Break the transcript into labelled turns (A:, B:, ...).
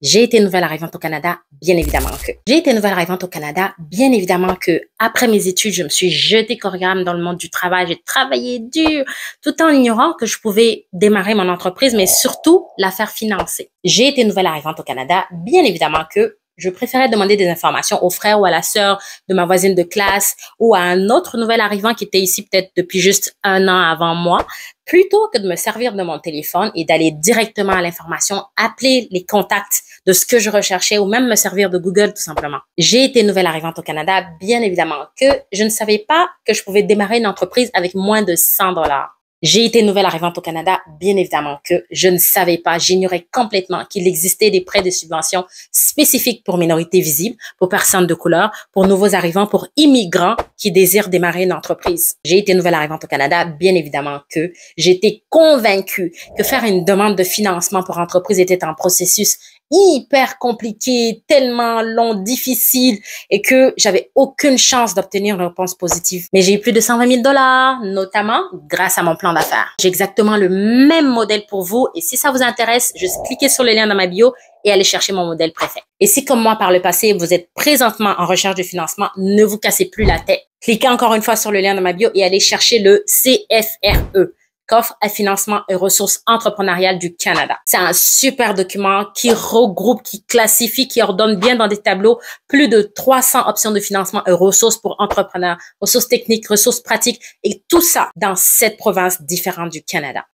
A: J'ai été nouvelle arrivante au Canada, bien évidemment que. J'ai été nouvelle arrivante au Canada, bien évidemment que. Après mes études, je me suis jetée corps et âme dans le monde du travail. J'ai travaillé dur, tout en ignorant que je pouvais démarrer mon entreprise, mais surtout la faire financer. J'ai été nouvelle arrivante au Canada, bien évidemment que. Je préférais demander des informations au frère ou à la sœur de ma voisine de classe ou à un autre nouvel arrivant qui était ici peut-être depuis juste un an avant moi, plutôt que de me servir de mon téléphone et d'aller directement à l'information, appeler les contacts de ce que je recherchais ou même me servir de Google tout simplement. J'ai été nouvelle arrivante au Canada, bien évidemment que je ne savais pas que je pouvais démarrer une entreprise avec moins de 100 $. J'ai été nouvelle arrivante au Canada, bien évidemment que je ne savais pas, j'ignorais complètement qu'il existait des prêts de subvention spécifiques pour minorités visibles, pour personnes de couleur, pour nouveaux arrivants, pour immigrants qui désirent démarrer une entreprise. J'ai été nouvelle arrivante au Canada, bien évidemment que j'étais convaincue que faire une demande de financement pour entreprise était un processus hyper compliqué, tellement long, difficile et que j'avais aucune chance d'obtenir une réponse positive. Mais j'ai eu plus de 120 000 $, notamment grâce à mon plan d'affaires. J'ai exactement le même modèle pour vous et si ça vous intéresse, juste cliquez sur le lien dans ma bio et allez chercher mon modèle préfet. Et si comme moi par le passé, vous êtes présentement en recherche de financement, ne vous cassez plus la tête. Cliquez encore une fois sur le lien dans ma bio et allez chercher le CFRE. Coffre à financement et ressources entrepreneuriales du Canada. C'est un super document qui regroupe, qui classifie, qui ordonne bien dans des tableaux plus de 300 options de financement et ressources pour entrepreneurs, ressources techniques, ressources pratiques et tout ça dans 7 provinces différentes du Canada.